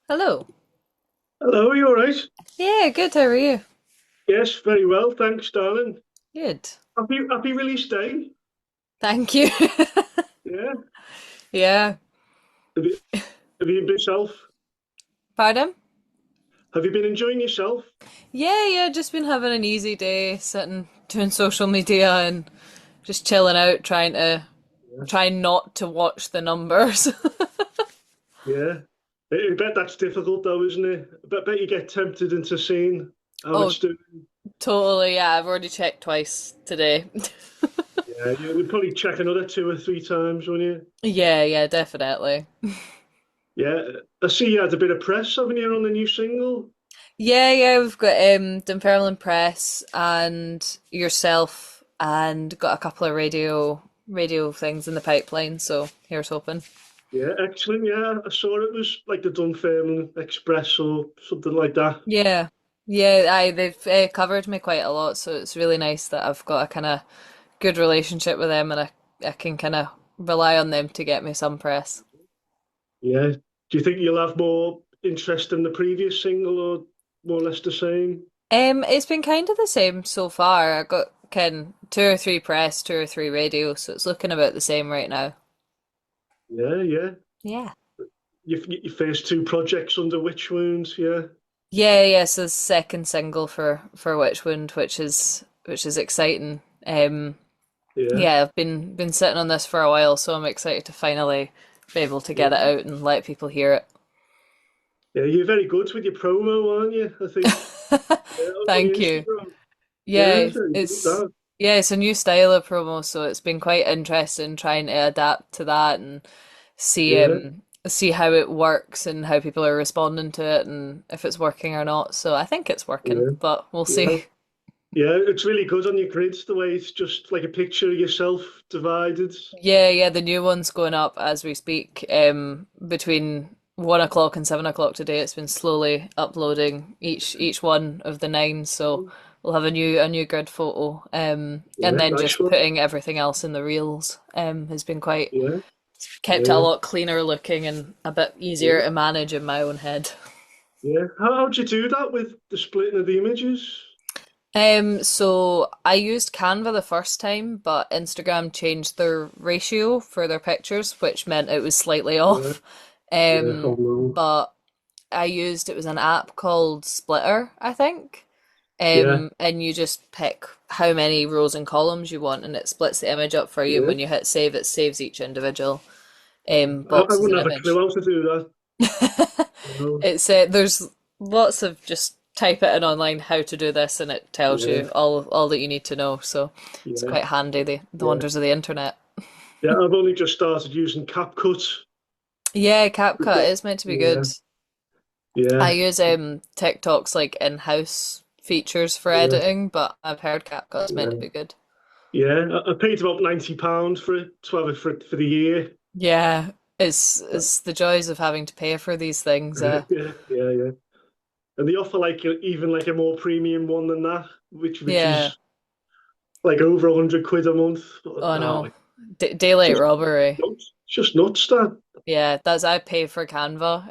Hello. Hello, are you all right? Yeah, good. How are you? Yes, very well, thanks, darling. Good. Happy release day. Thank you. Yeah. Yeah. Have you, have you been yourself? Pardon? Have you been enjoying yourself? Yeah, just been having an easy day, sitting, doing social media and just chilling out, Yeah. trying not to watch the numbers. Yeah. I bet that's difficult though, isn't it? Bet you get tempted into seeing how Oh, it's doing. totally. Yeah, I've already checked twice today. Yeah, you'll probably check another two or three times, won't you? Yeah, definitely. Yeah. I see you had a bit of press, haven't you, on the new single? Yeah, we've got Dunfermline Press and yourself and got a couple of radio things in the pipeline, so here's hoping. Yeah, excellent. Yeah, I saw it was like the Dunfermline Express or something like that. Yeah, yeah, they've covered me quite a lot, so it's really nice that I've got a kind of good relationship with them, and I can kind of rely on them to get me some press. Yeah. Do you think you'll have more interest in the previous single or more or less the same? It's been kind of the same so far. I got kind two or three press, two or three radio, so it's looking about the same right now. Yeah, yeah. Yeah. Your first two projects under Wytchwound, yeah. Yeah, so the second single for Wytchwound, which is exciting. Yeah, Yeah, I've been sitting on this for a while, so I'm excited to finally be able to get it yeah. out and let people hear it. Yeah, you're very good with your promo, aren't you? I think on your Thank you. Instagram. Yeah, Yeah, it's, very good it's that. yeah, it's a new style of promo, so it's been quite interesting trying to adapt to that and see Yeah, see how it works and how people are responding to it and if it's working or not. So I think it's working, yeah, but we'll yeah. see. Yeah, it's really good on your grids the way it's just like a picture of yourself divided. Yeah, the new one's going up as we speak. Between 1 o'clock and 7 o'clock today, it's been slowly uploading each one of the nine. So we'll have a new grid photo. And Yeah, then nice just one. putting everything else in the reels. Has been quite Yeah, kept it a yeah, lot cleaner looking and a bit easier yeah, to manage in my own head. yeah. How'd you do that with the splitting of the images? So I used Canva the first time, but Instagram changed their ratio for their pictures, which meant it was slightly Yeah, off. yeah, oh no. But it was an app called Splitter, I think. Yeah, And you just pick how many rows and columns you want, and it splits the image up for you. And yeah. when you hit save, it saves each individual I box as an wouldn't have a clue image. how to do that. No. It's there's lots of just type it in online how to do this, and it tells Yeah, you all that you need to know. So it's yeah, quite handy, the yeah. wonders of the internet. Yeah, I've only just started using CapCut. Yeah, CapCut is meant to be good. Yeah, I yeah, use TikTok's like in-house features for yeah, editing, but I've heard CapCut's meant to yeah. be good. Yeah, I paid about £90 for it to have it for the year. Yeah, it's the joys of having to pay for these things. Yeah, yeah, yeah. And they offer like even like a more premium one than that, which Yeah, is like over 100 quid a month. oh Oh, no, it's daylight just robbery. nuts. It's just nuts, that. Yeah, that's I pay for Canva.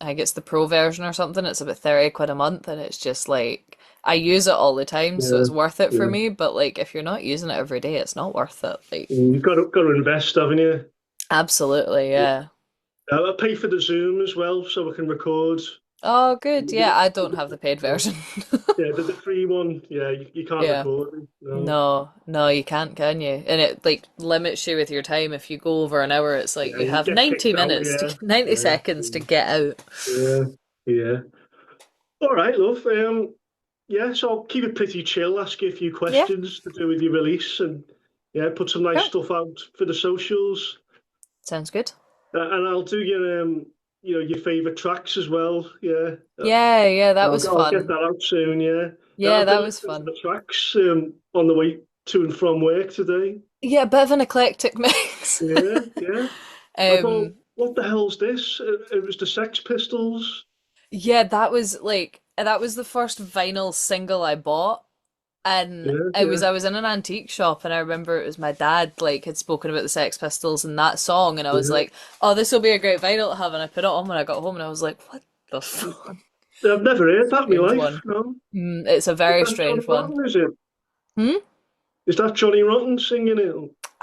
I think it's the pro version or something. It's about 30 quid a month, and it's just like I use it all the time, so Yeah, it's worth it for yeah. me. But like, if you're not using it every day, it's not worth it. Like, You've got to invest, haven't you? absolutely, yeah. I pay for the Zoom as well, so I can record. Oh, good. Yeah, I don't have the paid version. Yeah, the free one, yeah, you can't Yeah. record it. No. No, you can't, can you? And it like limits you with your time. If you go over an hour, it's like Yeah, you you have get 90 kicked out. minutes Yeah, to 90 yeah, seconds to get out. yeah, yeah. All right, love. Yeah, so I'll keep it pretty chill. Ask you a few Yeah, questions to do with your release, and yeah, put some nice cool. stuff out for the socials. Sounds good. And I'll do your favorite tracks as well. Yeah, Yeah, that was I'll get fun. that out soon. Yeah, Yeah, I've been that was listening to fun. the tracks on the way to and from work today. Yeah, a bit of an eclectic mix. Yeah, yeah. I thought, Um, what the hell's this? It was the Sex Pistols. yeah, that was the first vinyl single I bought. And Yeah, it was yeah, I was in an antique shop and I remember it was my dad like had spoken about the Sex Pistols and that song and I was yeah, like, oh, this will be a great vinyl to have and I put it on when I got home and I was like, what The fuck? I've never heard that in my Strange life. one. No, It's a is very that Johnny strange one. Rotten? Is it? Hmm? Is that Johnny Rotten singing it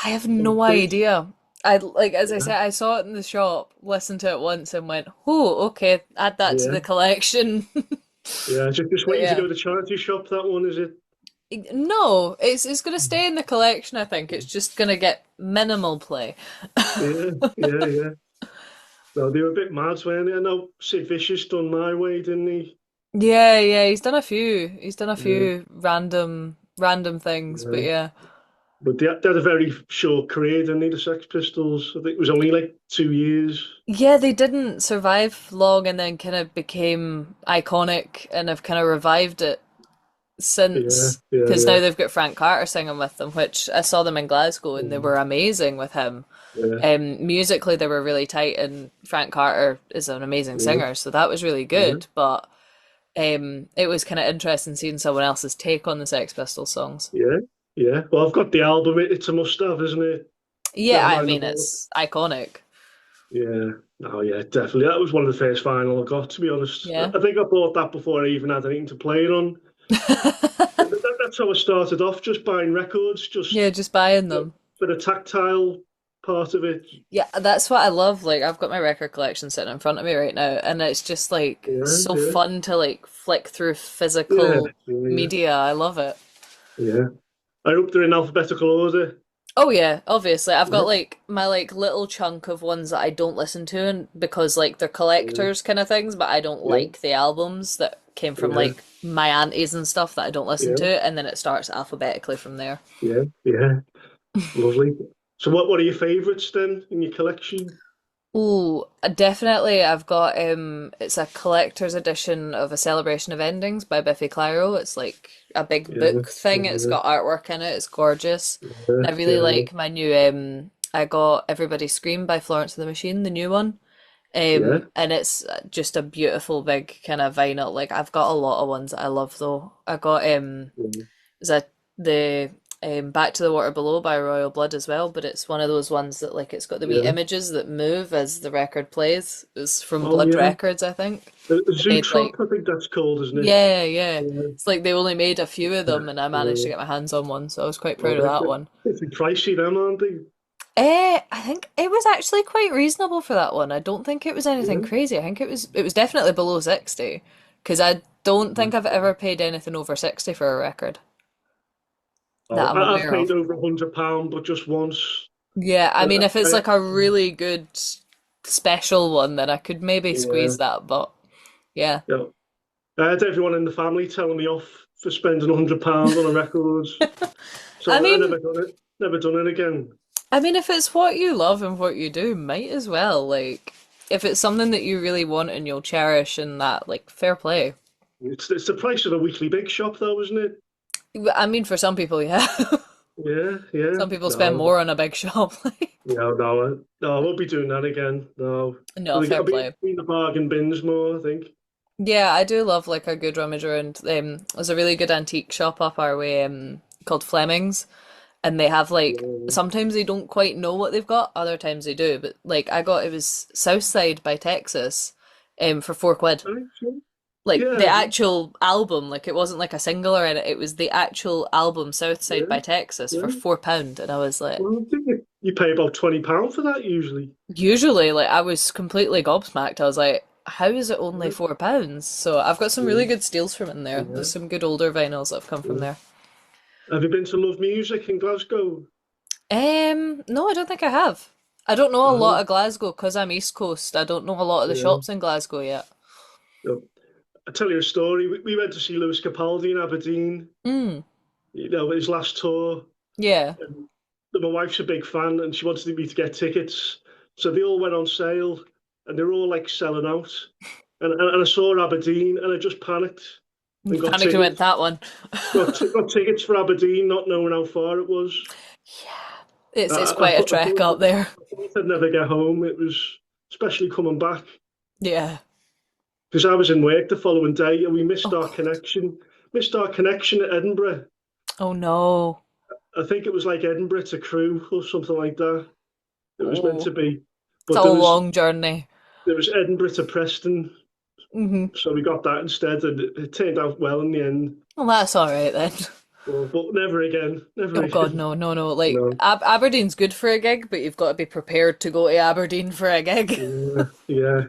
I have on no bass? idea. I like as I Yeah, said, I saw it in the shop, listened to it once, and went, "Oh, okay, add that to yeah, the collection." yeah. Just But waiting to yeah, go to charity shop. That one is it? no, it's gonna stay in the collection. I think it's just gonna get minimal play. Yeah, yeah, yeah. No, they were a bit mad, weren't they? I know Sid Vicious done My Way, didn't he? Yeah, yeah, he's done a few. He's done a Yeah, few random things, but yeah. yeah. But they had a very short career, didn't they, the Sex Pistols? I think it was only like 2 years. Yeah, they didn't survive long and then kind of became iconic and have kind of revived it Yeah, since yeah, because yeah, now they've got Frank Carter singing with them, which I saw them in Glasgow and they were amazing with him. yeah, Musically they were really tight and Frank Carter is an amazing yeah, singer, so that was really yeah, good, but it was kind of interesting seeing someone else's take on the Sex Pistols songs. yeah, yeah. Well, I've got the album. It's a must-have, isn't it? Yeah, Never I mind the mean book. it's iconic. Yeah. Oh, yeah, definitely. That was one of the first vinyl I got, to be honest. Yeah. I think I bought that before I even had anything to play it on. That's how I started off, just buying records, Yeah, just just buying them. for the tactile part of it. Yeah, that's what I love. Like, I've got my record collection sitting in front of me right now, and it's just like Yeah, so yeah, fun to like flick through yeah, physical yeah, media. I love it. yeah. I hope they're in alphabetical order. Oh yeah, obviously. I've got Yeah, like my like little chunk of ones that I don't listen to and because like they're yeah, collectors kind of things, but I don't yeah, like the albums that came from yeah, like my aunties and stuff that I don't listen yeah, to, and then it starts alphabetically from there. yeah, yeah. Lovely. So, what are your favourites then in your collection? Ooh, definitely. I've got it's a collector's edition of A Celebration of Endings by Biffy Clyro. It's like a big Yeah, book thing. It's yeah, got artwork in it. It's gorgeous. yeah, And I really yeah, like my new I got Everybody Scream by Florence and the Machine, the new one. yeah, And it's just a beautiful big kind of vinyl. Like I've got a lot of ones that I love though. I got yeah, is that the Back to the Water Below by Royal Blood as well, but it's one of those ones that like it's got the wee yeah. images that move as the record plays. It's from Oh, Blood yeah. Records, I think. The They made like Zootrop, I think that's called, isn't it? yeah, yeah. Yeah, It's like they only made a few of them and I managed to yeah. get my hands on one, so I was quite Well, proud of that one. it's pricey, them, aren't they? I think it was actually quite reasonable for that one. I don't think it was anything Yeah. crazy. I think it was definitely below 60 because I don't think I've ever paid anything over 60 for a record that Oh, I'm I've aware paid of. over £100, but just once. Yeah, I mean, if it's I, like a really good special one, then I could maybe yeah, squeeze that. But yeah, yeah. I had everyone in the family telling me off for spending £100 on a record, I so I mean, never done it. Never done it again. if it's what you love and what you do, might as well. Like, if it's something that you really want and you'll cherish, and that, like, fair play. It's the price of a weekly big shop, though, isn't it? I mean, for some people, yeah. Yeah, yeah. Some people spend No, more on a big shop. no, no, no. I won't be doing that again. No, No, fair I'll be play. in the bargain bins more, I think. Yeah, I do love like a good rummage around. There's a really good antique shop up our way, called Fleming's, and they have like Yeah. sometimes they don't quite know what they've got, other times they do. But like I got it was Southside by Texas, for £4. Actually, Like the yeah, actual album, like it wasn't like a single or anything. It was the actual album Southside yeah, by Texas for yeah. £4, and I was like, Well, I think you pay about £20 for that usually. usually like I was completely gobsmacked. I was like, how is it only Yeah, £4? So I've got some really yeah, good steals from in there. yeah, There's some good older vinyls that have come from yeah. there. Have you been to Love Music in Glasgow? No, I don't think I have. I don't know a lot No. of Glasgow because I'm East Coast. I don't know a lot of the Yeah. shops in Glasgow yet. No. I'll tell you a story. We went to see Lewis Capaldi in Aberdeen, Mm, his last tour. yeah. And my wife's a big fan and she wanted me to get tickets. So they all went on sale and they're all like selling out. And I saw Aberdeen and I just panicked and got Panic and went tickets. that one. Got tickets for Aberdeen, not knowing how far it was. It's I quite a thought, trek up there. I'd never get home. It was especially coming back Yeah. because I was in work the following day and we Oh missed our God. connection. Missed our connection at Edinburgh. Oh no. I think it was like Edinburgh to Crewe or something like that. It was meant Oh, to be, it's but a long journey. there was Edinburgh to Preston Hmm. So we got that instead, and it turned out well in the end. Well, that's all right then. But never again, never Oh God, again. no, no, no. Like No. Aberdeen's good for a gig, but you've got to be prepared to go to Aberdeen for a gig. Yeah, yeah,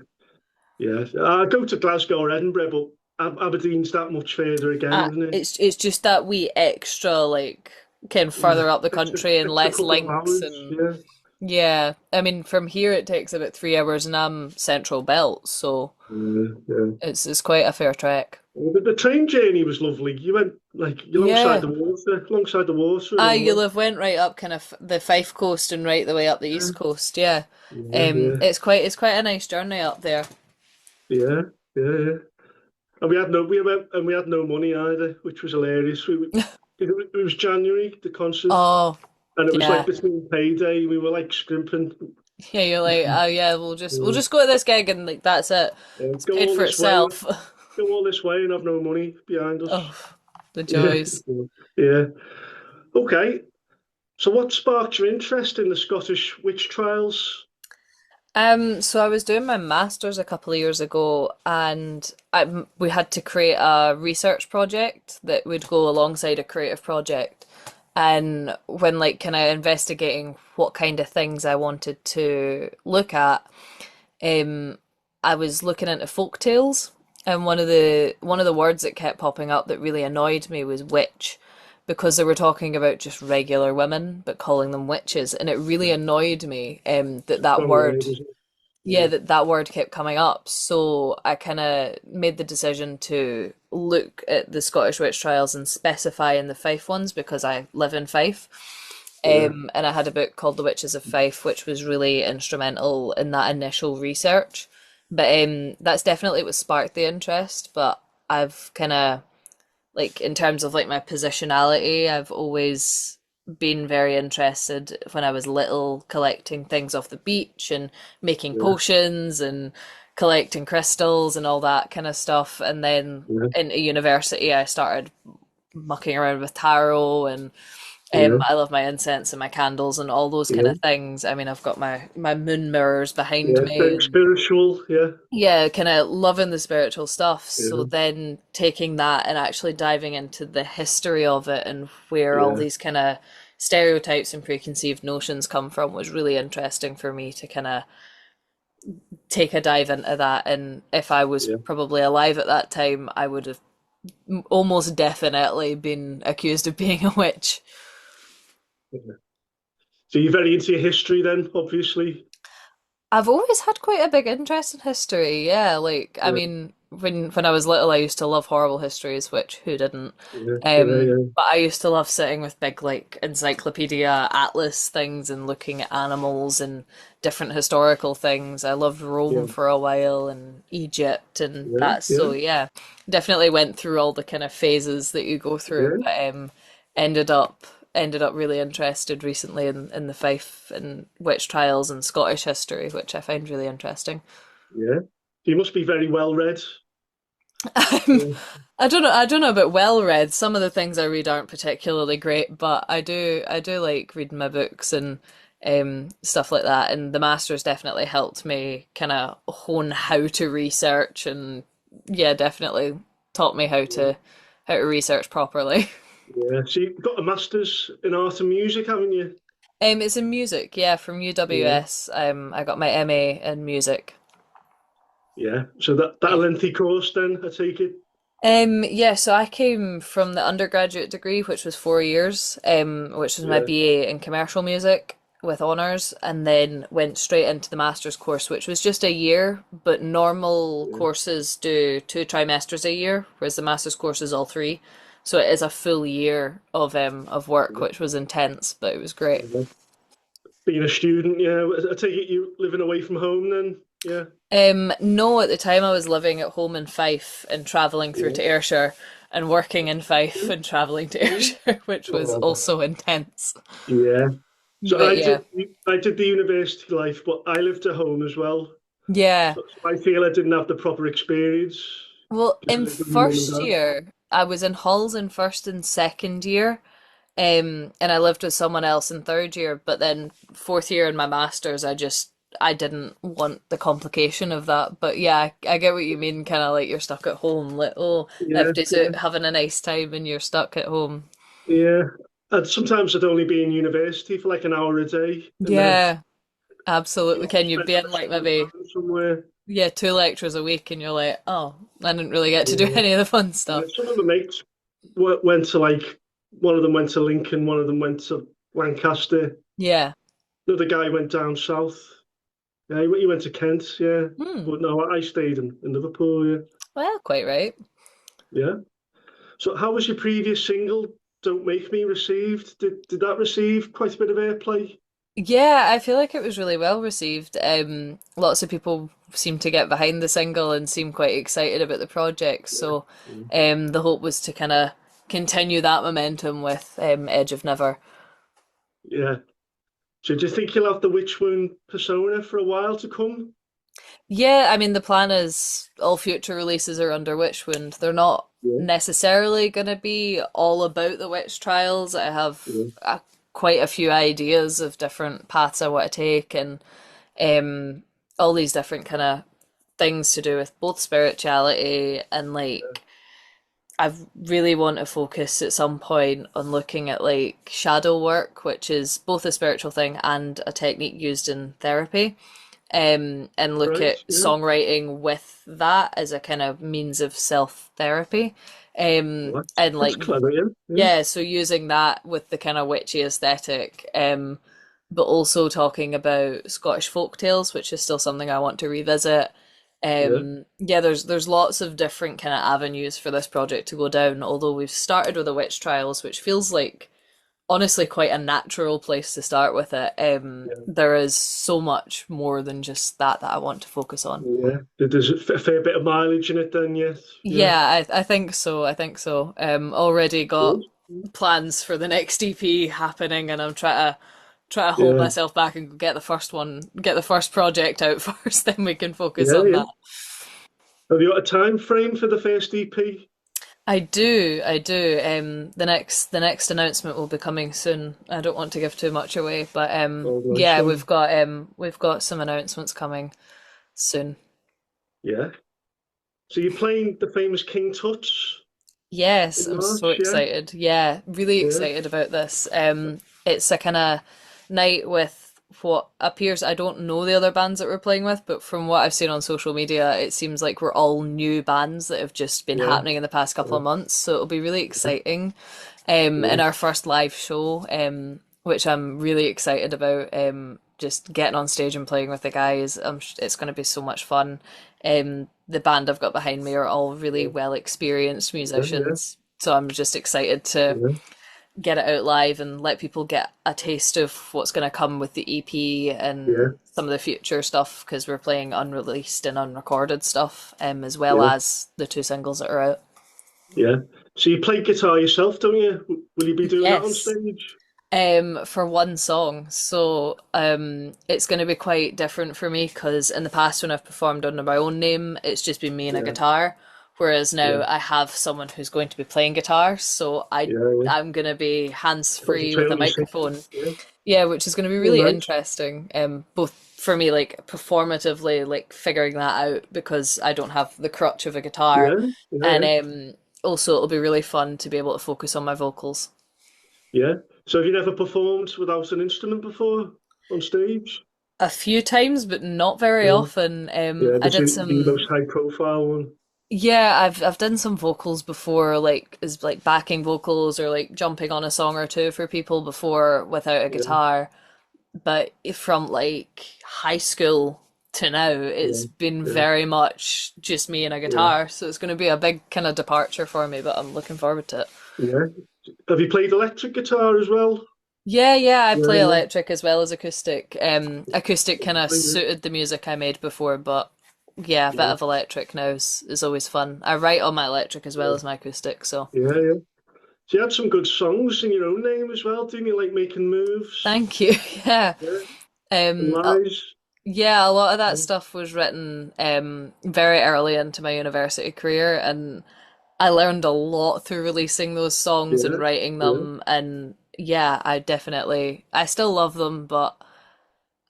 yeah. I go to Glasgow or Edinburgh, but Aberdeen's that much further again, isn't it? It's just that wee extra like kind of Yeah. further up the country and Takes a less couple of links hours. and Yeah, yeah. I mean, from here it takes about 3 hours, and I'm Central Belt, so yeah, yeah. it's quite a fair trek. Well, the train journey was lovely. You went like Yeah. alongside the water and Ah, all you'll that. have went right up kind of the Fife coast and right the way up the Yeah, east coast. Yeah. yeah, yeah, It's quite a nice journey up there. yeah, yeah, yeah. And we had no money either, which was hilarious. It was January, the concert, Oh, and it was like yeah. between payday. We were like scrimping. Yeah, you're like, oh yeah, we'll Yeah, just go to this gig and like that's it. yeah. It's paid for itself. Go all this way, and have no money behind us. Oh, the Yeah, joys. yeah. Okay. So, what sparked your interest in the Scottish witch trials? So I was doing my master's a couple of years ago, and we had to create a research project that would go alongside a creative project. And when like kind of investigating what kind of things I wanted to look at, um, I was looking into folk tales, and one of the words that kept popping up that really annoyed me was witch, because they were talking about just regular women but calling them witches, and it really annoyed me that that Strong word word, isn't it? yeah, Yeah, that word kept coming up. So I kind of made the decision to look at the Scottish witch trials and specify in the Fife ones because I live in Fife. yeah, And I had a book called The Witches of Fife, which was really instrumental in that initial research. But that's definitely what sparked the interest. But I've kind of like in terms of like my positionality, I've always been very interested when I was little, collecting things off the beach and making yeah, potions and collecting crystals and all that kind of stuff. And then yeah, into university, I started mucking around with tarot and yeah, I love my incense and my candles and all those kind yeah, of things. I mean, I've got my moon mirrors behind yeah. me Very and spiritual. Yeah, yeah, kind of loving the spiritual stuff. So yeah, then taking that and actually diving into the history of it and where all yeah, these kind of stereotypes and preconceived notions come from was really interesting for me to kind of take a dive into that. And if I was yeah. probably alive at that time, I would have almost definitely been accused of being a witch. Yeah. So you're very into your history then, obviously. I've always had quite a big interest in history. Yeah, like I Yeah, mean, when I was little, I used to love horrible histories, which who didn't? yeah, yeah, yeah, But I used to love sitting with big like encyclopedia atlas things and looking at animals and different historical things. I loved Rome yeah, for a while and Egypt and yeah, that. yeah, So yeah, definitely went through all the kind of phases that you go through, yeah, but ended up ended up really interested recently in the Fife and witch trials and Scottish history, which I find really interesting. yeah. You must be very well read. I'm, Yeah, I don't know about well read. Some of the things I read aren't particularly great, but I do like reading my books and stuff like that. And the masters definitely helped me kind of hone how to research and yeah, definitely taught me how to research properly. yeah. So you've got a master's in art and music, haven't you? It's in music, yeah, from Yeah, UWS. I got my MA in music. yeah. So that a Yeah. lengthy course then, I take it. Yeah, so I came from the undergraduate degree, which was 4 years, which was my Yeah, BA in commercial music with honours, and then went straight into the master's course, which was just a year, but normal yeah, courses do 2 trimesters a year, whereas the master's course is all three. So it is a full year of work, yeah, which was intense, but it was great. yeah. Being a student, yeah. I take it you living away from home then. Yeah, No, at the time I was living at home in Fife and travelling through yeah, to Ayrshire and working in Fife yeah. and travelling to Ayrshire, which was Oh, also intense. yeah. So But yeah, I did the university life, but I lived at home as well. yeah. So I feel I didn't have the proper experience Well, because I in lived with my mum and first dad. year, I was in halls in first and second year, and I lived with someone else in third year. But then fourth year in my masters, I just I didn't want the complication of that. But yeah, I get what you mean, kind of like you're stuck at home, like, oh, Yeah, everybody's yeah, out having a nice time and you're stuck at home. yeah. And sometimes I'd only be in university for like an hour a day, and then Yeah, absolutely. Can you spend be the in rest like of my maybe, time somewhere. yeah, 2 lectures a week and you're like, oh, I didn't really get to do Yeah. any of the fun Yeah, stuff. some of my mates went to like one of them went to Lincoln, one of them went to Lancaster. Yeah. Another guy went down south. Yeah, he went to Kent. Yeah, Hmm. but no, I stayed in Liverpool. Yeah, Well, quite right. yeah. So, how was your previous single? Don't Make Me received? Did that receive quite a bit of airplay? Yeah, I feel like it was really well received. Lots of people seem to get behind the single and seem quite excited about the project. So, Yeah. the hope was to kind of continue that momentum with Edge of Never. Yeah. So, do you think you'll have the Wychwound persona for a while to come? Yeah, I mean, the plan is all future releases are under Witchwound. They're not Yeah, necessarily going to be all about the witch trials. I have yeah, quite a few ideas of different paths I want to take and um, all these different kind of things to do with both spirituality and like I really want to focus at some point on looking at like shadow work, which is both a spiritual thing and a technique used in therapy, and look right. at Yeah, songwriting with that as a kind of means of self therapy. well, And that's like, clever. Yeah, yeah, yeah, so using that with the kind of witchy aesthetic, but also talking about Scottish folk tales, which is still something I want to revisit. yeah, Yeah, there's lots of different kind of avenues for this project to go down, although we've started with the witch trials, which feels like honestly quite a natural place to start with it. yeah. There is so much more than just that I want to focus on. Yeah. There's a fair bit of mileage in it then. Yes. Yeah. Yeah, I think so. I think so. Already got Good. plans for the next EP happening, and I'm trying to hold Yeah. myself back and get the first project out first, then we can focus Yeah. on Yeah. that. Have you got a time frame for the first EP? I do. The next announcement will be coming soon. I don't want to give too much away, but Oh, nice yeah, one. we've got some announcements coming soon. Yeah. So you're playing the famous King Tut's Yes, in I'm so March, yeah? excited. Yeah, really Yeah. excited about this. It's a kind of night with what appears, I don't know the other bands that we're playing with, but from what I've seen on social media, it seems like we're all new bands that have just been Yeah. happening in the past couple Yeah. of months. So it'll be really Yeah. exciting. Yeah. And our first live show, which I'm really excited about. Just getting on stage and playing with the guys. It's going to be so much fun. The band I've got behind me are all really Yeah. well experienced Yeah. musicians, so I'm just excited to Yeah. get it out live and let people get a taste of what's going to come with the EP and Yeah. some of the future stuff because we're playing unreleased and unrecorded stuff, as well Yeah. as the two singles that are out. Yeah. So you play guitar yourself, don't you? Will you be doing that on Yes. stage? For one song. So it's going to be quite different for me because in the past when I've performed under my own name, it's just been me and a Yeah. guitar. Whereas Yeah. now I have someone who's going to be playing guitar, so Yeah. Yeah. I'm going to be hands free with a Concentrate on your singing. microphone. Yeah. Yeah, which is going to be Oh, really nice. interesting. Both for me, like performatively, like figuring that out because I don't have the crutch of a guitar, Yeah. Yeah. and Yeah. also it'll be really fun to be able to focus on my vocals. Yeah. So have you never performed without an instrument before on stage? A few times, but not very Yeah. often. Yeah. I This did is the some, most high profile one. yeah, I've done some vocals before, like as like backing vocals or like jumping on a song or two for people before without a Yeah. guitar. But from like high school to now, Yeah. it's been Yeah. very much just me and a Yeah. guitar. So it's going to be a big kind of departure for me, but I'm looking forward to it. Yeah. Have you played electric guitar as well? Yeah, yeah, I Yeah. play Yeah. electric as well as acoustic. Acoustic kind of Yeah. suited the music I made before, but yeah, a bit Yeah. of electric now is always fun. I write on my electric as well Yeah. as my acoustic, so Yeah. Yeah. So you had some good songs in your own name as well, didn't you? Like Making Moves. thank you. Yeah. Yeah. And Um, uh, Lies. yeah, a lot of that Yeah. stuff was written very early into my university career, and I learned a lot through releasing those songs and Yeah. writing Yeah. them. And yeah, I still love them, but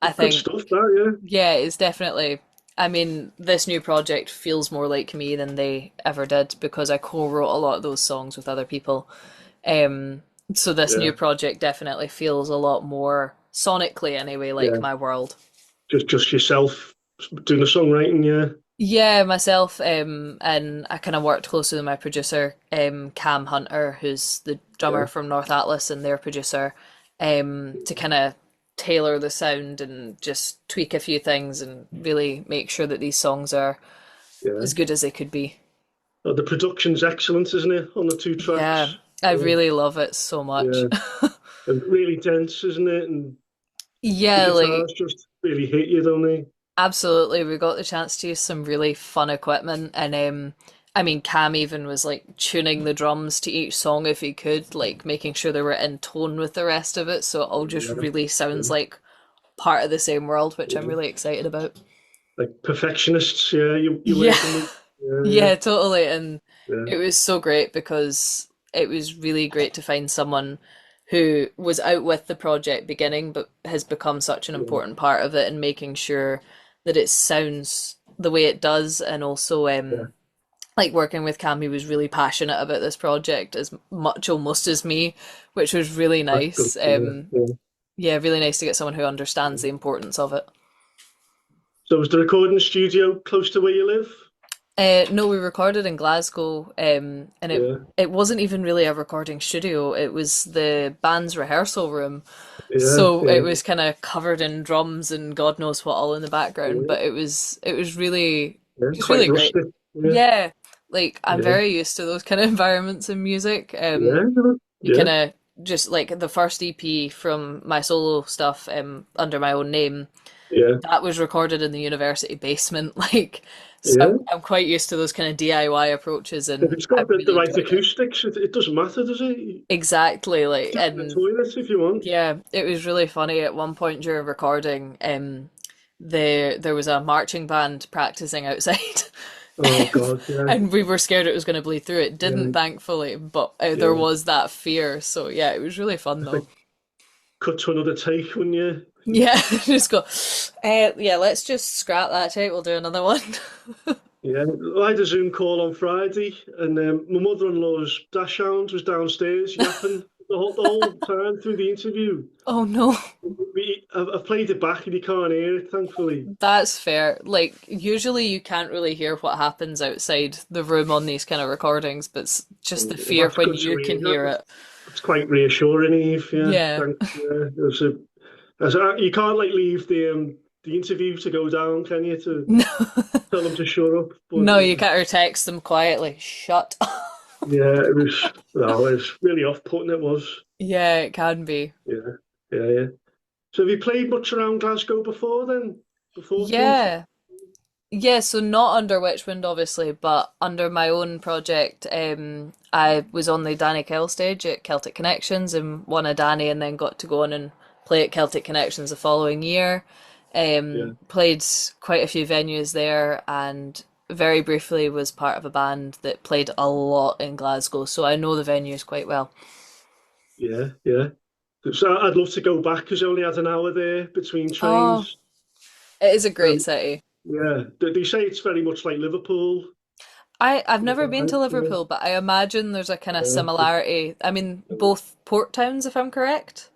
I Good think, stuff, that, yeah, it's definitely. I mean, this new project feels more like me than they ever did because I co-wrote a lot of those songs with other people. Um, so this yeah, new yeah, project definitely feels a lot more sonically anyway like yeah. my world. Just yourself doing the songwriting, yeah, Yeah, myself, and I kind of worked closely with my producer, Cam Hunter, who's the drummer yeah, from North Atlas, and their producer, to kind of tailor the sound and just tweak a few things and really make sure that these songs are yeah. as good as they could be. Oh, the production's excellent, isn't it, on the two Yeah, tracks? I Yeah, really love it so much. yeah. And really dense, isn't it? And the Yeah, like guitars just really hit you, don't they? absolutely, we got the chance to use some really fun equipment, and I mean, Cam even was like tuning the drums to each song if he could, like making sure they were in tone with the rest of it, so it all just Yeah, really sounds yeah, like part of the same world, which I'm yeah. really excited about. Like perfectionists, yeah, you're Yeah, working with. Yeah, yeah, totally, and yeah, it was so great because it was really great to find someone who was out with the project beginning but has become such an yeah, important part of it and making sure that it sounds the way it does, and also yeah. like working with Cam, he was really passionate about this project as much almost as me, which was really That's good. nice. Yeah. Yeah, really nice to get someone who understands the importance of it. So was the recording studio close to where you live? No, we recorded in Glasgow, and Yeah, it wasn't even really a recording studio. It was the band's rehearsal room, yeah, so it yeah, was kind of covered in drums and God knows what all in the background. yeah, But it was really yeah. just Quite really great. rustic. Yeah, Yeah, like I'm yeah, very used to those kind of environments in music. yeah, You yeah, kind of just like the first EP from my solo stuff, under my own name, yeah, that was recorded in the university basement. Like, so yeah. I'm quite used to those kind of DIY approaches, If and it's I got the really right enjoyed it. acoustics, it doesn't matter, does it? You Exactly, like, sit in the and toilet if you want. yeah, it was really funny at one point during recording. There was a marching band practicing outside, Oh God, yeah, and we were scared it was going to bleed through. It didn't, yeah, thankfully, but there yeah. was that fear. So yeah, it was really fun I though. think cut to another take, wouldn't you? Yeah, just go. Yeah, let's just scrap that tape. We'll do another one. Yeah, I had a Zoom call on Friday, and my mother-in-law's dash hound was downstairs yapping the whole time through the interview. Oh no. I've played it back, and you can't hear it, thankfully. That's fair. Like, usually you can't really hear what happens outside the room on these kind of recordings, but it's just the fear That's when good to you can hear. hear it. That's quite reassuring, Eve. Yeah, Yeah. thanks. Yeah, you can't like leave the interview to go down, can you? To No, tell them to shut up. But no, you can't or text them quietly. Shut up. yeah, it was. No, it was really off-putting. It was. Yeah, it can be. Yeah, yeah, yeah. So have you played much around Glasgow before then? Before '20? Yeah. Yeah, so not under Wytchwound, obviously, but under my own project, I was on the Danny Kell stage at Celtic Connections and won a Danny, and then got to go on and play at Celtic Connections the following year. Yeah, Played quite a few venues there, and very briefly was part of a band that played a lot in Glasgow, so I know the venues quite well. yeah, yeah. So I'd love to go back because I only had an hour there between Oh, trains. it is a great Um, city. yeah, they say it's very much like Liverpool. I've The never been to vibe, yeah, Liverpool, but I imagine there's a kind of yeah, similarity. I mean, both port towns, if I'm correct.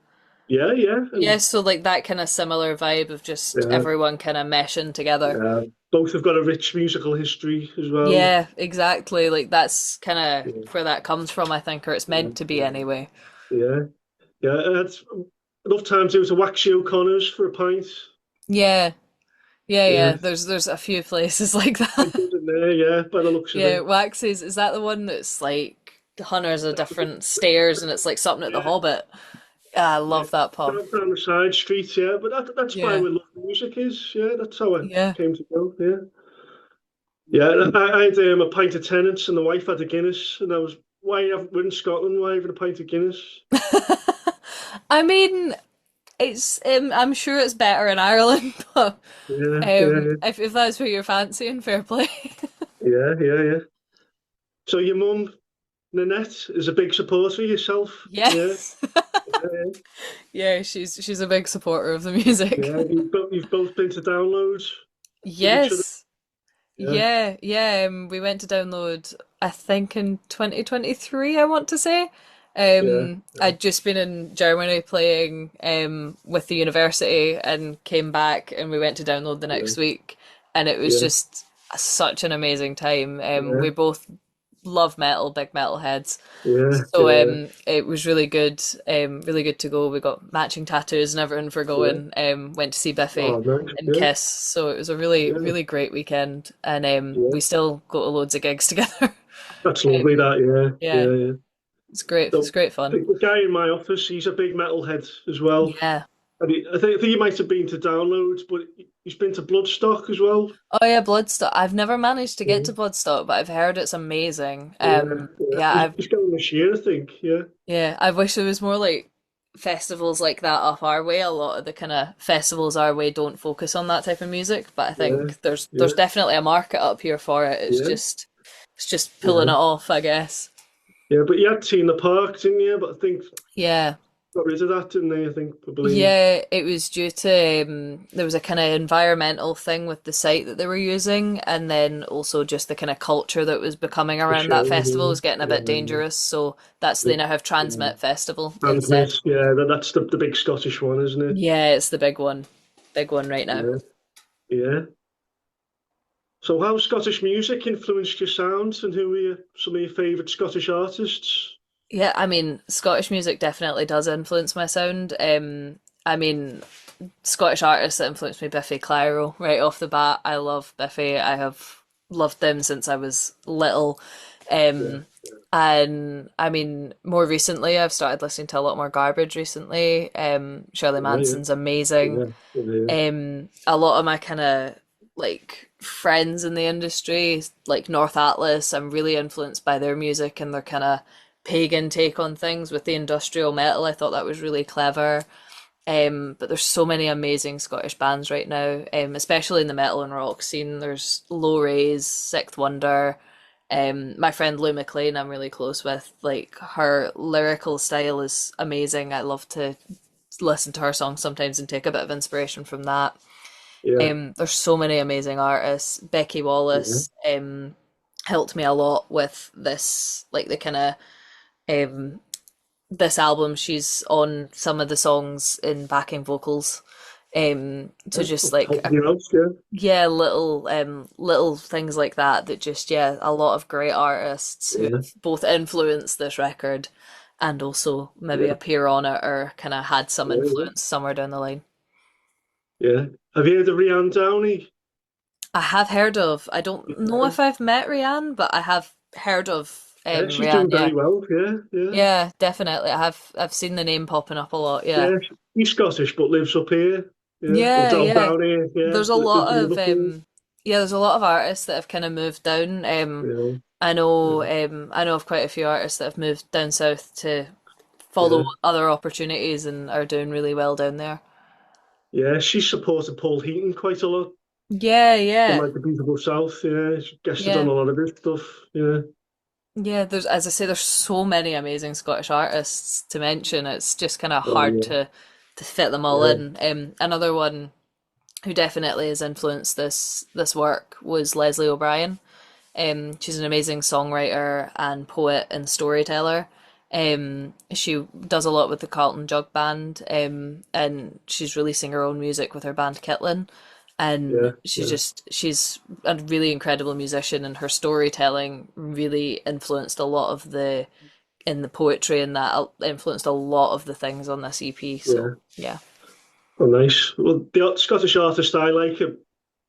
yeah, yeah, Yeah, and so like that kind of similar vibe of just yeah, everyone kind of meshing together. yeah. Both have got a rich musical history as well. Yeah, exactly. Like that's kind Yeah, of where that comes from, I think, or it's yeah, meant to be anyway. yeah, yeah. That's enough time to go to Waxy O'Connor's for a pint. Yeah, yeah, Yeah, yeah. There's a few places like quite that. good in there. Yeah, by the looks of Yeah, it. Waxy's, is that the one that's like hundreds of different stairs and it's like something at the Yeah, Hobbit? Ah, I yeah. love that pub. Down the side streets. Yeah, but that's why Yeah, we love music is. Yeah, that's how I yeah. came to go. Yeah, yeah. I had a pint of Tennent's and the wife had a Guinness, and I was, why haven't we're in Scotland? Why having a pint of Guinness? I mean, it's I'm sure it's better in Ireland, but Yeah, yeah, if that's what you're fancying, fair play. yeah, yeah, yeah. So your mum, Nanette, is a big supporter of yourself. Yeah, Yes. Yeah, Yeah, she's a big supporter of the music. yeah. You've both been to downloads with each other. Yes. Yeah, Yeah, yeah. We went to download, I think in 2023, I want to say. yeah, I'd just been in Germany playing with the university and came back and we went to download the yeah, next week and it was yeah, just such an amazing time. yeah, We both love metal, big metal heads. yeah, So yeah, it was really good to go. We got matching tattoos and everything for yeah. going. Went to see Biffy Oh, nice. and Yeah, Kiss. So it was a really, yeah, really great weekend. And yeah. we still go to loads of gigs together. That's lovely. That. Yeah, Yeah, yeah, yeah. it's great. It's So great fun. the guy in my office, he's a big metalhead as well. Yeah. I think he might have been to downloads, but he's been to Bloodstock as well. Oh yeah, Bloodstock. I've never managed to get Yeah, to Bloodstock, but I've heard it's amazing. yeah, yeah. Yeah, He's going this year, I think. Yeah, I wish there was more like festivals like that up our way. A lot of the kind of festivals our way don't focus on that type of music, but I yeah, think there's yeah, definitely a market up here for it. yeah, It's just pulling it yeah, off, I guess. yeah. But you had Tina Park, didn't you? But I think Yeah. got rid of that, didn't they? I believe. Yeah, it was due to there was a kind of environmental thing with the site that they were using, and then also just the kind of culture that was becoming The around that show. festival was getting a Yeah, bit dangerous. So that's yeah, they now have yeah. Transmit Festival instead. Transmit. Yeah, that's the big Scottish one, isn't it? Yeah, it's the big one right now. Yeah, yeah. So, how Scottish music influenced your sound, and who are some of your favourite Scottish artists? Yeah, I mean, Scottish music definitely does influence my sound. I mean, Scottish artists that influenced me, Biffy Clyro, right off the bat. I love Biffy. I have loved them since I was little. Yeah, Um, and I mean, more recently, I've started listening to a lot more garbage recently. Shirley yeah, yeah, Manson's amazing. yeah, yeah, A lot of my kind of like friends in the industry, like North Atlas, I'm really influenced by their music and their kind of pagan take on things with the industrial metal. I thought that was really clever. But there's so many amazing Scottish bands right now, especially in the metal and rock scene. There's Low Rays, Sixth Wonder, my friend Lou McLean, I'm really close with. Like her lyrical style is amazing. I love to listen to her songs sometimes and take a bit of inspiration from that. yeah, There's so many amazing artists. Becky yeah, Wallace helped me a lot with this, like the kind of um, this album. She's on some of the songs in backing vocals. To yeah. just I'll like help you out, yeah, yeah, little things like that that just yeah, a lot of great artists who yeah, have both influenced this record and also maybe yeah, appear on it or kind of had some yeah, influence somewhere down the line. yeah. Have you heard of Rianne Downey? I have heard of. I don't know Yeah, if I've met Rianne, but I have heard of yeah, she's Rianne. doing Yeah, very well. Yeah, yeah, yeah, definitely. I've seen the name popping up a lot. Yeah, yeah. She's Scottish but lives up here. Yeah, or yeah, yeah. down here. Yeah, There's a lives lot in of Liverpool. yeah, there's a lot of artists that have kind of moved down. Yeah, yeah, I know of quite a few artists that have moved down south to follow yeah, other opportunities and are doing really well down there. yeah. She's supported Paul Heaton quite a lot Yeah, from yeah, like the Beautiful South. Yeah, she guested on yeah. a lot of his stuff. Yeah. Yeah, there's as I say, there's so many amazing Scottish artists to mention. It's just kind of Oh hard yeah, to fit them all yeah, in. Another one who definitely has influenced this work was Leslie O'Brien. She's an amazing songwriter and poet and storyteller. She does a lot with the Carlton Jug Band, and she's releasing her own music with her band Kitlin. yeah, And yeah, she's a really incredible musician, and her storytelling really influenced a lot of the in the poetry, and that influenced a lot of the things on this EP. So yeah. yeah. Oh, nice. Well, the Scottish artists I like are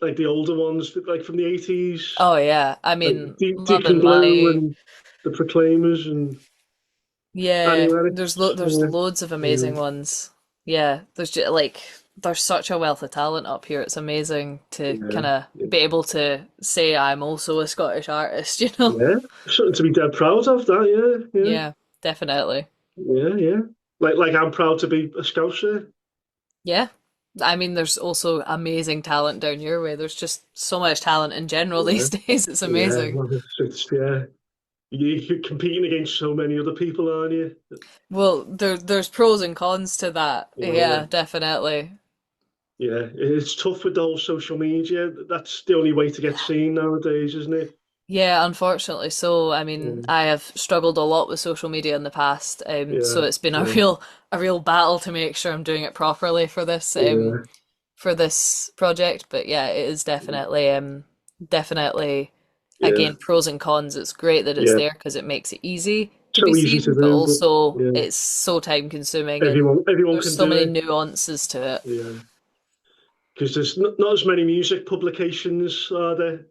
like the older ones, like from the 80s, Oh yeah. I like mean, Love Deacon and Blue Money. and the Proclaimers and Annie Yeah, Lennox. there's Yeah, loads of yeah, amazing ones. Yeah, there's just like there's such a wealth of talent up here. It's amazing to yeah, kind of yeah. be able to say I'm also a Scottish artist, you know? Yeah. Something to be dead proud of, that. Yeah, yeah, Yeah, definitely. yeah, yeah. Like I'm proud to be a Scouser. Yeah. I mean, there's also amazing talent down your way. There's just so much talent in general Yeah, these days. It's yeah. amazing. Well, yeah. You're competing against so many other people, aren't you? Well, there's pros and cons to that. Yeah, Yeah, definitely. yeah. It's tough with the whole social media. That's the only way to get seen nowadays, isn't it? Yeah, unfortunately so. I mean, Mm. I have struggled a lot with social media in the past, so Yeah, it's been a yeah, real battle to make sure I'm doing it properly yeah, for this project. But yeah, it is definitely yeah, again pros and cons. It's great that it's yeah. there because it makes it easy to be So easy to seen, but do, but also yeah, it's so time consuming and everyone there's can so do many it. nuances to it. Yeah, because there's not as many music publications are there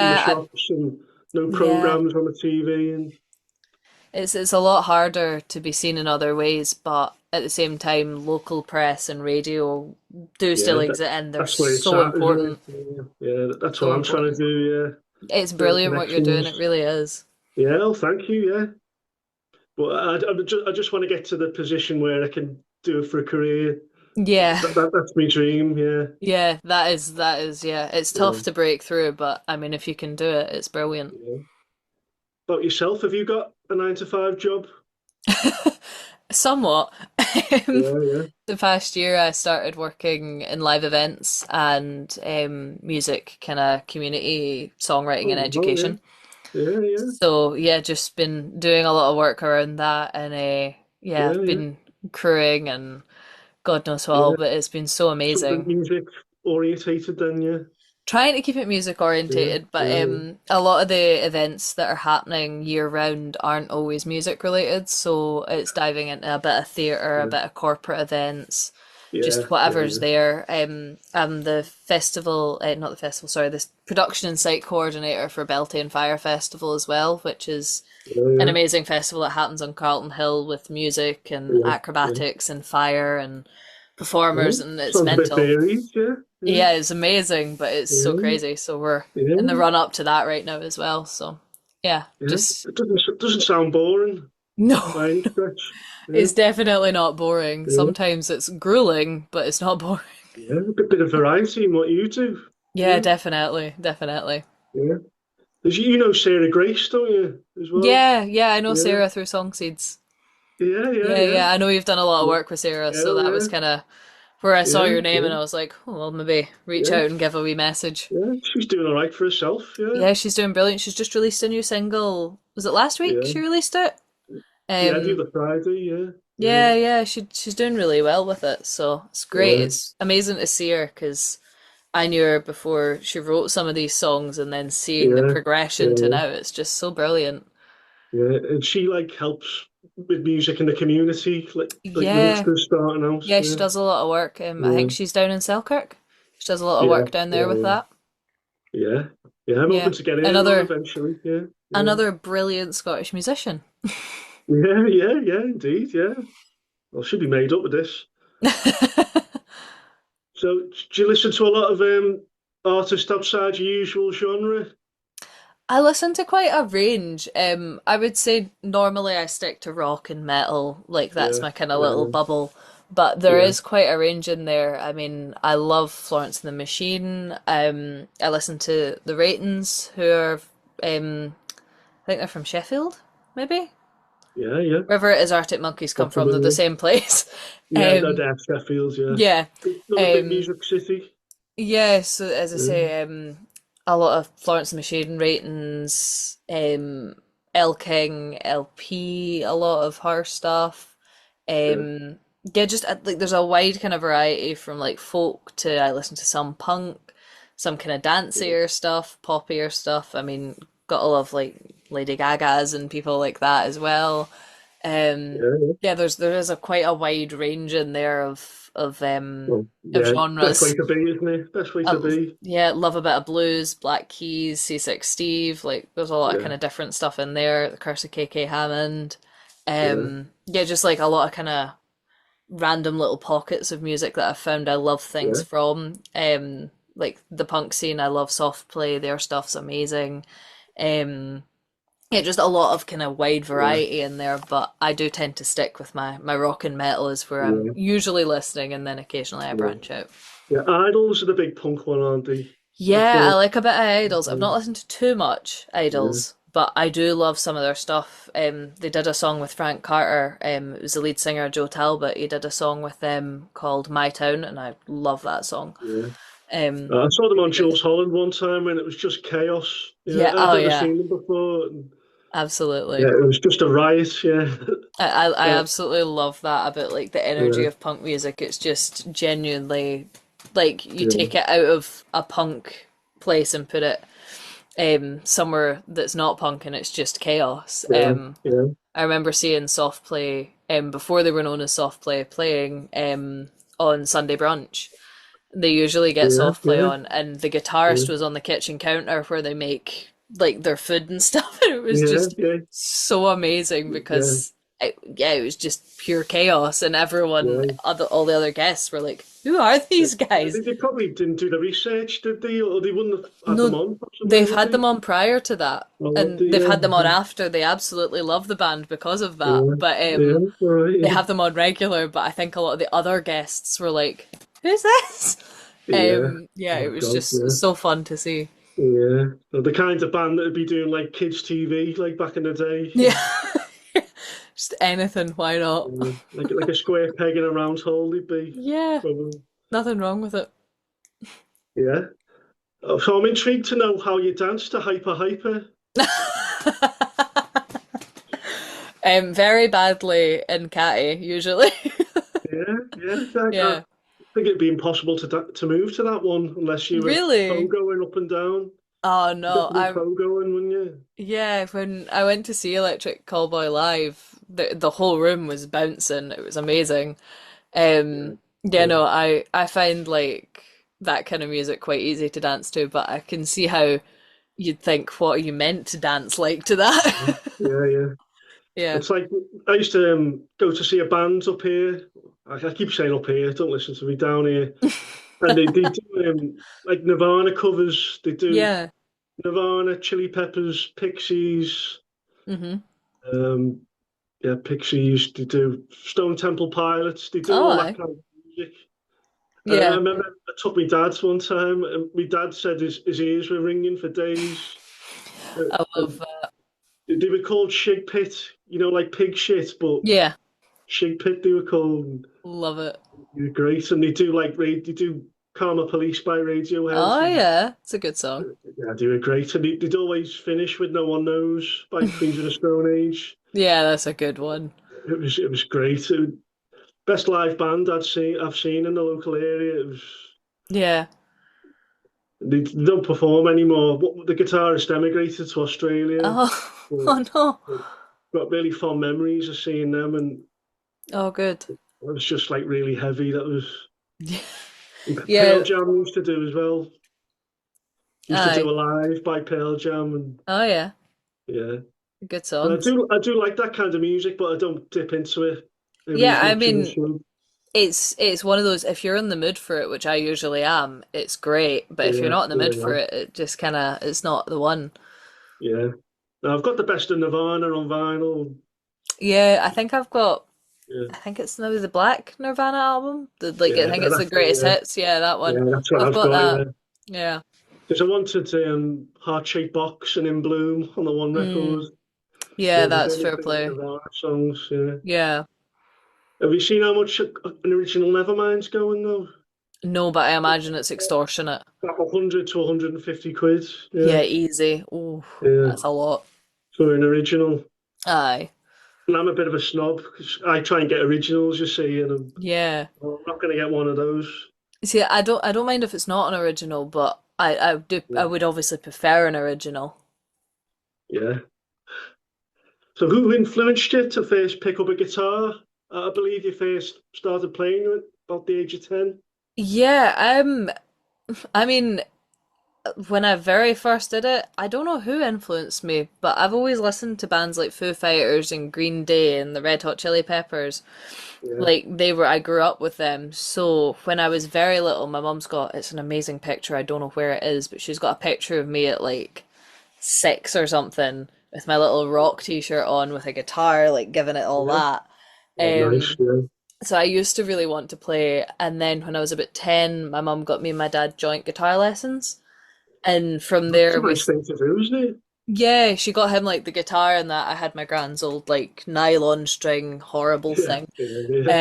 in the Yeah, shops, and no yeah. programs on the TV, and It's a lot harder to be seen in other ways, but at the same time, local press and radio do yeah, still exist, and they're that's where it's so at, isn't it? important, Yeah, yeah, that's what so I'm trying to important. do. Yeah, It's build brilliant what you're doing. It connections. really is. Yeah, oh, thank you. Yeah, but I just want to get to the position where I can do it for a career. Yeah, That's my dream. Yeah, yeah. That is. Yeah, it's tough yeah, to break through, but I mean, if you can do it, it's brilliant. yeah. About yourself, have you got a 9 to 5 job? Somewhat. Yeah, yeah. The past year, I started working in live events and music, kind of community songwriting and Oh, oh, yeah, education. yeah, yeah, So yeah, just been doing a lot of work around that, and yeah, yeah, I've yeah, been crewing and God knows what all, yeah. but it's been so Something amazing. music orientated, then, yeah, Trying to keep it music yeah, orientated, but yeah, a lot of the events that are happening year round aren't always music related, so it's diving into a bit of theatre, a yeah, bit of corporate events, yeah, just yeah, whatever's yeah. there. I'm the festival, not the festival, sorry, this production and site coordinator for Beltane Fire Festival as well, which is Yeah, an yeah, amazing festival that happens on Carlton Hill with music and yeah, yeah. acrobatics and fire and performers, Oh, and it's sounds a bit mental. varied. Yeah, yeah, Yeah, it's amazing, but it's so yeah, crazy. So we're in the yeah, run up to that right now as well. So yeah, yeah. just It doesn't sound boring no, by any stretch. Yeah, it's definitely not boring. yeah, Sometimes it's grueling, but it's not boring. yeah. A bit of variety in what you do. Yeah, Yeah, definitely, definitely. yeah. 'Cause you know Sarah Grace, don't you, as well? Yeah, yeah, I know Yeah, Sarah through Songseeds. yeah, yeah, Yeah, yeah, yeah, I know you've done a lot of yeah. work with Sarah, so Hell that yeah, was kind of where I saw yeah, your name and yeah, I was like, oh, well, maybe reach yeah, out and give a wee message. yeah. She's doing all right for herself. Yeah, Yeah, she's doing brilliant. She's just released a new single. Was it last week yeah, she released it? yeah. The Um, other Friday. Yeah, yeah, yeah, yeah, she's doing really well with it. So it's great. yeah, It's amazing to see her because I knew her before she wrote some of these songs, and then seeing the yeah, progression to yeah, now, it's just so brilliant. yeah. And she like helps with music in the community, like Yeah, youngsters starting out. yeah, she Yeah, does a lot of work. I think yeah, she's down in Selkirk. She does a lot of yeah, work down there with yeah, that. yeah, yeah. I'm Yeah, hoping to get her on another eventually. Yeah, yeah, another brilliant Scottish musician. yeah, yeah, yeah. Indeed. Yeah. Well, she'll be made up with this. So, do you listen to a lot of artists outside your usual genre? I listen to quite a range. I would say normally I stick to rock and metal, like that's Yeah, my kind of little yeah, bubble. But there yeah, is quite a range in there. I mean, I love Florence and the Machine. I listen to the Ratons, who are, I think they're from Sheffield, maybe? yeah, yeah. Wherever it is Arctic Monkeys come from, they're the Possibly. same place. Yeah, no, Um, that's Sheffield. Yeah, yeah. another big Um, music city. yeah, so as I Yeah, say, a lot of Florence and the Machine ratings, Elle King, LP, a lot of her stuff. yeah, Um, yeah, just like there's a wide kind of variety from like folk to I listen to some punk, some kind of yeah, dancier stuff, poppier stuff. I mean, got a lot of like Lady Gagas and people like that as well. yeah. Yeah, there is a quite a wide range in there Well, of yeah, best way genres. to be, isn't it? Best way to be. Yeah, love a bit of blues, Black Keys, C6 Steve. Like, there's a lot of kind Yeah, of different stuff in there. The Curse of KK Hammond. yeah, Yeah, just like a lot of kind of random little pockets of music that I've found I love things yeah, from. Like the punk scene, I love soft play. Their stuff's amazing. Um, yeah, just a lot of kind of wide yeah, variety in there. But I do tend to stick with my rock and metal is where I'm yeah, usually listening, and then occasionally I yeah. branch out. Yeah, Idols are the big punk one, aren't they? I Yeah, I thought. like a bit of Idols. I've Yeah, not listened to too much yeah, Idols, but I do love some of their stuff. They did a song with Frank Carter. It was the lead singer Joe Talbot. He did a song with them called My Town, and I love that song. Yeah. I saw them Really on good. Jules Holland one time when it was just chaos. Yeah, Yeah. I'd Oh never yeah. seen them before. Yeah, Absolutely. it was just a riot. Yeah, I uh, absolutely love that about like the energy yeah, of punk music. It's just genuinely like you yeah, take it out of a punk place and put it somewhere that's not punk and it's just chaos. yeah, yeah, I remember seeing Soft Play before they were known as Soft Play playing on Sunday brunch. They usually get yeah, Soft Play yeah, on, and the yeah, guitarist was on the kitchen counter where they make like their food and stuff. And it was yeah, just yeah, so amazing yeah, because yeah, it was just pure chaos, and everyone, yeah. all the other guests were like, "Who are these Yeah, guys?" they probably didn't do the research, did they? Or they wouldn't have had them No, on, possibly, they've would had they? them on prior to that, Oh, would and they? they've Yeah, had them on after. They absolutely love the band because of that. yeah, But yeah, all right, they yeah, have them on regular. But I think a lot of the other guests were like, "Who's this?" yeah. Yeah, it Oh was God, just yeah, so fun to see. yeah. They're the kind of band that would be doing like kids' TV, like back in the day. Yeah, just anything. Why not? Yeah. Like a square peg in a round hole, they'd be. Yeah, Probably. nothing wrong with it. Yeah. Oh, so I'm intrigued to know how you dance to Hyper Hyper. Very badly in catty usually. Yeah, yeah. I Yeah, think it'd be impossible to move to that one unless you were really. pogoing up and down. Oh You'd have no, to be I'm pogoing, wouldn't you? yeah. When I went to see Electric Callboy live, the whole room was bouncing. It was amazing. Yeah, Yeah, yeah, no, I find like that kind of music quite easy to dance to, but I can see how you'd think, what are you meant to dance like to that? yeah, yeah. Yeah. It's like I used to go to see a band up here. I keep saying up here, don't listen to me down here. And they do like Nirvana covers. They do Yeah. Nirvana, Chili Peppers, Pixies. Hmm. Um, yeah, Pixies. They do Stone Temple Pilots. They do Oh, all that aye. kind of music. And I Yeah. remember I took my dad one time, and my dad said his ears were ringing for days. I love And they were called Shig Pit, like pig shit, but yeah, Shig Pit they were called. And love it. they were great, and they do they do Karma Police by Radiohead, Oh and yeah, it's a good song. yeah, they were great. And they'd always finish with No One Knows by Queens of the Stone Age. Yeah, that's a good one. It was great. Best live band I've seen in the local area. Yeah. They don't perform anymore. The guitarist emigrated to Australia. Oh, But, oh no. but got really fond memories of seeing them, and Oh, good. it was just like really heavy. That was Pearl Yeah. Jam used to do as well. Used to do Aye. a live by Pearl Jam, and Oh yeah, yeah. good And songs. I do like that kind of music, but I don't dip into it maybe Yeah, as I much as I mean, should. it's one of those, if you're in the mood for it, which I usually am, it's great. But if you're Yeah, not in the mood for yeah, it, it just kind of it's not the one. yeah. Now, I've got the best of Nirvana on vinyl. Yeah, I think I've got. Yeah, I think it's maybe the Black Nirvana album. Like I yeah, think it's the that's it. greatest Yeah, hits. Yeah, that one. yeah, that's what I've I've got got. that. Yeah, Yeah. because I wanted Heart Shaped Box and In Bloom on the one record. Mm, yeah, They're that's the only fair two play. Nirvana songs. Yeah. Yeah. Have you seen how much an original Nevermind's going though? No, but I imagine it's extortionate. About 100 to 150 quid. Yeah, Yeah, easy. Oh, yeah. that's a lot. For an original. Aye. And I'm a bit of a snob because I try and get originals, you see, and Yeah. I'm not going to get one of those. See, I don't mind if it's not an original, but I would obviously prefer an original. Yeah. So who influenced you to first pick up a guitar? I believe you first started playing at about the age of 10. Yeah, I mean, when I very first did it, I don't know who influenced me, but I've always listened to bands like Foo Fighters and Green Day and the Red Hot Chili Peppers. Yeah. Like I grew up with them. So when I was very little, my mum's got, it's an amazing picture. I don't know where it is, but she's got a picture of me at like 6 or something with my little rock t-shirt on with a guitar, like giving it all Yeah. that. Oh, nice. Yeah. So I used to really want to play, and then when I was about 10, my mum got me and my dad joint guitar lessons. And from It's there a we nice thing to do, isn't it? Yeah, she got him like the guitar and that. I had my grand's old like nylon string horrible Yeah, thing. yeah,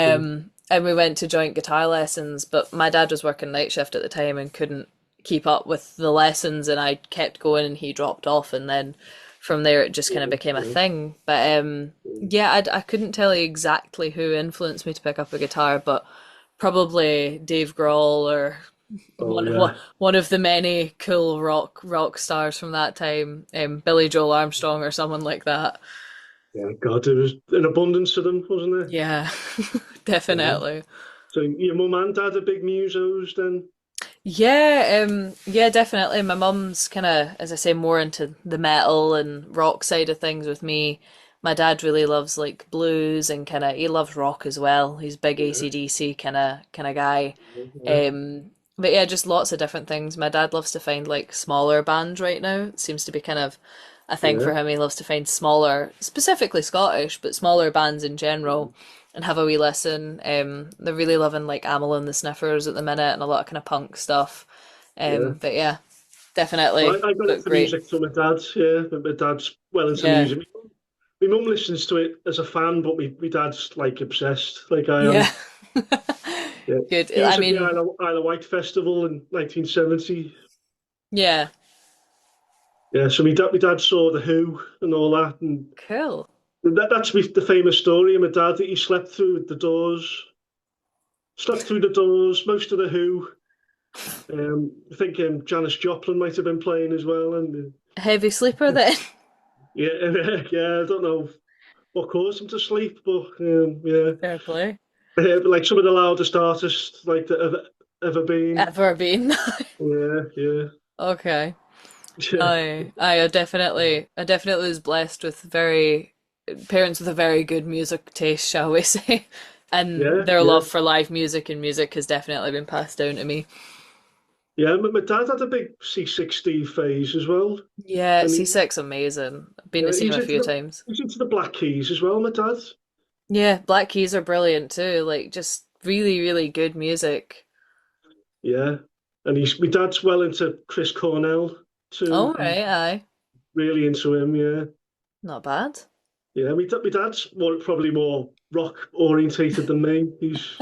yeah. And we went to joint guitar lessons, but my dad was working night shift at the time and couldn't keep up with the lessons, and I kept going and he dropped off, and then from there it just kind of became a Yeah, thing. But yeah. yeah, I couldn't tell you exactly who influenced me to pick up a guitar, but probably Dave Grohl or Oh one yeah, one of the many cool rock stars from that time, Billy Joel Armstrong or someone like that. yeah. God, there was an abundance of them, wasn't there? Yeah, Yeah. definitely. So your mum and dad are big musos then? Yeah, definitely. My mum's kind of, as I say, more into the metal and rock side of things with me. My dad really loves like blues and kind of he loves rock as well. He's a big Yeah, AC/DC kind of guy. yeah, But yeah, just lots of different things. My dad loves to find like smaller bands right now. It seems to be kind of a thing yeah, for him. He loves to find smaller, specifically Scottish, but smaller bands in general and have a wee listen. They're really loving like Amyl and the Sniffers at the minute and a lot of kind of punk stuff. yeah. But yeah, Well, definitely, I got but into great. music from my dad. Yeah, but my dad's well into Yeah, music. My mum listens to it as a fan, but my dad's like obsessed, like I yeah, am. Yeah, good. he I was at the mean, Isle of Wight festival in 1970. yeah, Yeah, so my dad saw the Who and all that, and cool. that's the famous story of my dad that he slept through the doors, most of the Who. I think Janis Joplin might have been playing as well, and Heavy sleeper then. yeah, yeah, I don't know what caused him to sleep, but yeah, Fair play. like some of the loudest artists like that have ever been. Ever been. Yeah, yeah, Okay. yeah, I definitely was blessed with very parents with a very good music taste, shall we say. And yeah, their yeah, love for live music and music has definitely been passed down to me. yeah. My dad had a big C60 phase as well, Yeah, and C6 amazing. I've been to yeah, see him a few times. he's into the Black Keys as well. My dad, Yeah, Black Keys are brilliant too. Like just really, really good music. yeah, and he's my dad's well into Chris Cornell All too. He's right, aye. really into him. Yeah, Not bad. yeah. My dad's probably more rock orientated than me. He's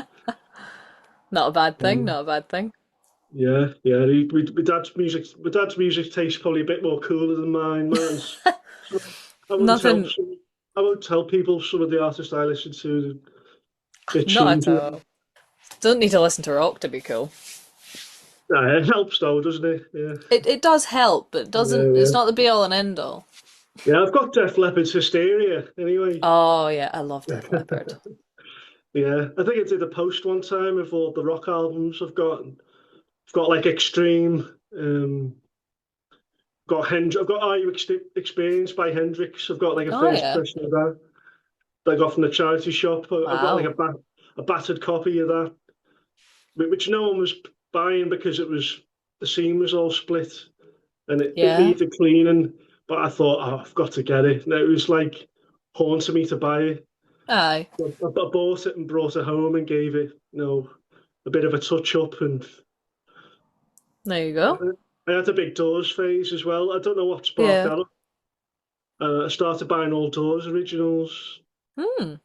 Not a bad thing, um, not a bad thing. yeah, yeah. My dad's music taste probably a bit more cooler than mine. Mine's I wouldn't tell Nothing, some, I won't tell people some of the artists I listen to, a bit not at choosy. all. Don't need to listen to rock to be cool. Nah, it helps though, doesn't it? Yeah, It does help, but it yeah, doesn't it's yeah. not the be all and end all. Yeah, I've got Def Leppard's Hysteria anyway. Oh yeah, I love Def Leppard. Yeah, I think I did a post one time of all the rock albums I've got. I've got like Extreme, got I've got Are You Experienced by Hendrix. I've got like a Oh first yeah. pressing of that. I got from the charity shop. I've got like Wow. a battered copy of that, which no one was buying because the seam was all split and it Yeah. needed cleaning. But I thought, oh, I've got to get it. And it was like haunting me to buy it. Aye. I bought it and brought it home and gave it, a bit of a touch up. And There you go. I had a big Doors phase as well. I don't know what sparked Yeah. that up. I started buying all Doors originals. Hmm.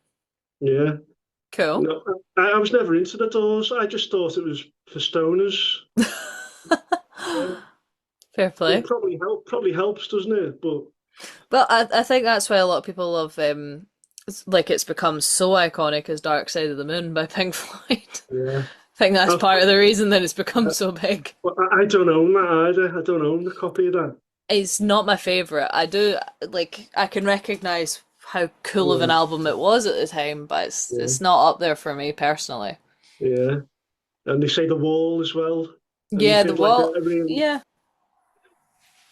Yeah. Cool. No, I was never into the Doors. I just thought it was for stoners. Yeah. Fair It play. probably helps, doesn't it? But Well, I think that's why a lot of people love like it's become so iconic as Dark Side of the Moon by Pink Floyd. yeah, I think that's I, part of the reason that it's become so big. I don't own that either. I don't own the copy of that. It's not my favorite. I do like I can recognize how cool of an Yeah, album it was at the time, but it's yeah, it's not up there for me personally. yeah. And they say the Wall as well. And they Yeah, the did like wall. a really Yeah,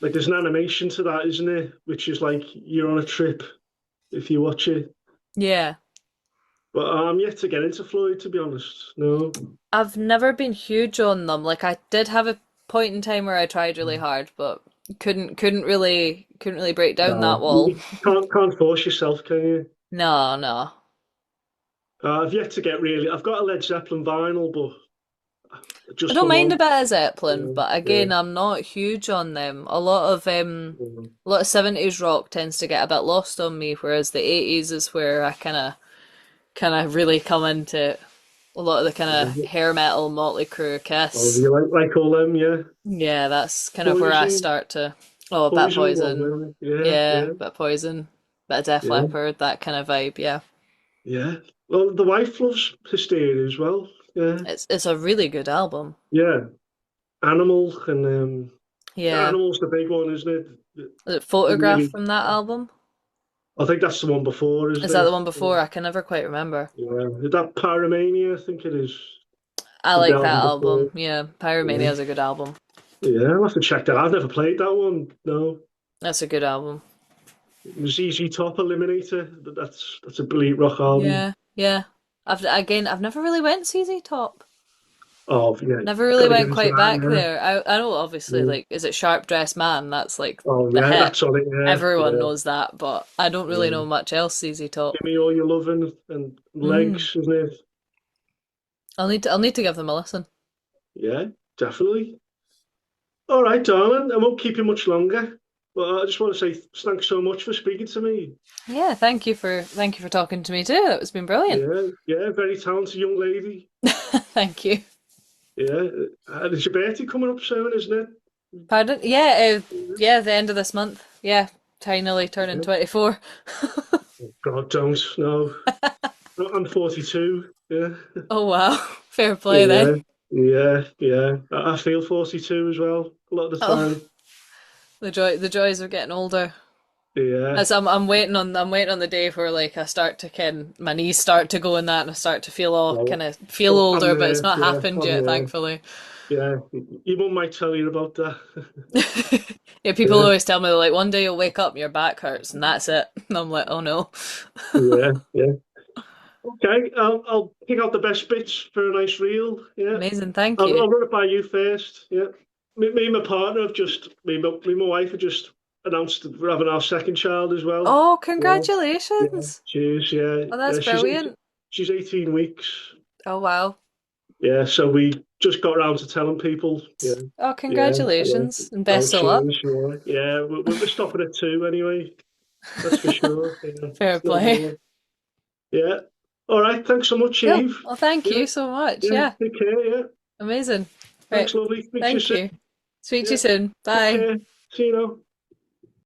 like there's an animation to that, isn't it? Which is like you're on a trip if you watch it. yeah. But I'm yet to get into Floyd, to be honest. No. I've never been huge on them. Like I did have a point in time where I tried really hard, but couldn't really break down that No, wall. you can't force yourself, can you? No, no. I've yet to get really. I've got a Led Zeppelin vinyl, but I Just don't the mind one. a bit of Zeppelin, Yeah, but yeah, again, I'm not huge on them. yeah. A lot of 70s rock tends to get a bit lost on me, whereas the 80s is where I kind of really come into a lot of the kind of hair metal, Motley Crue, Oh, Kiss. you like all them, yeah. Yeah, that's kind of where I Poison, start to. Oh, a bit of poison one, Poison. really. Yeah, Yeah, yeah, bit of Poison, bit of Def yeah, Leppard, that kind of vibe. Yeah, yeah. Well, the wife loves Hysteria as well. Yeah, it's a really good album. yeah. Animal and Yeah, Animal's the big one, isn't it? is it The Photograph really, from that album? I think that's the one before, Is isn't that it? the one before? I can never quite remember. Yeah. Is that Paramania? I think it is. I The like that album before. album. Yeah, Yeah. Pyromania is a good album. Yeah, I'll have to check that. I've never played that one. No. That's a good album. ZZ Top Eliminator. That's a bleak rock album. Yeah, yeah. I've never really went CZ Top. Oh yeah, Never really got to get went into quite back that. there. I know obviously Yeah. like is it Sharp Dressed Man? That's like Oh the yeah, hit. that's on it. Yeah, Everyone yeah, knows that, but I don't really yeah. know much else CZ Give Top. me all your loving and Mm. legs, isn't it? I'll need to give them a listen. Yeah, definitely. All right, darling. I won't keep you much longer, but I just want to say thanks so much for speaking to me. Yeah, thank you for talking to me too. It's been brilliant. Yeah, yeah, very talented young lady. Thank you. Yeah, and it's your birthday coming up soon, isn't it? Pardon? Yeah, yeah, the end of this month. Yeah, tinily turning Yeah. 24. God, don't. No, I'm 42. Yeah, Oh wow. Fair play then. yeah, yeah, yeah. I feel 42 as well a lot of the Oh, time. the joys of getting older. Yeah. As I'm waiting on the day where like I start to my knees start to go in that and I start to feel all Oh, kind of feel oh, I'm older, but it's there. not Yeah, happened I'm yet, there. thankfully. Yeah, your mum might tell you about that. Yeah, people Yeah, always tell me like one day you'll wake up and your back hurts and that's it. And I'm like, oh no. yeah, yeah. Okay, I'll pick out the best bits for a nice reel. Yeah, Amazing, thank you. I'll run it by you first. Yeah, me and my partner have just me and my wife have just announced that we're having our second child as well. Oh, Yeah, yeah. congratulations. Cheers. Yeah, Oh, that's yeah. brilliant. She's 18 weeks. Oh wow. Yeah, so we just got around to telling people. Yeah, Oh, yeah. Yeah. congratulations and Oh, best of luck. cheers. Sure. Yeah, we're stopping at two anyway. That's for sure. Yeah, Fair it's no play. more. Yeah. All right. Thanks so much, Cool. Eve. Well, thank Yeah. you so much. Yeah. Yeah, Take care. Yeah. amazing. Thanks, Right. lovely. Speak to you Thank soon. you. Speak to you Yeah. soon. Take Bye. care. See you now.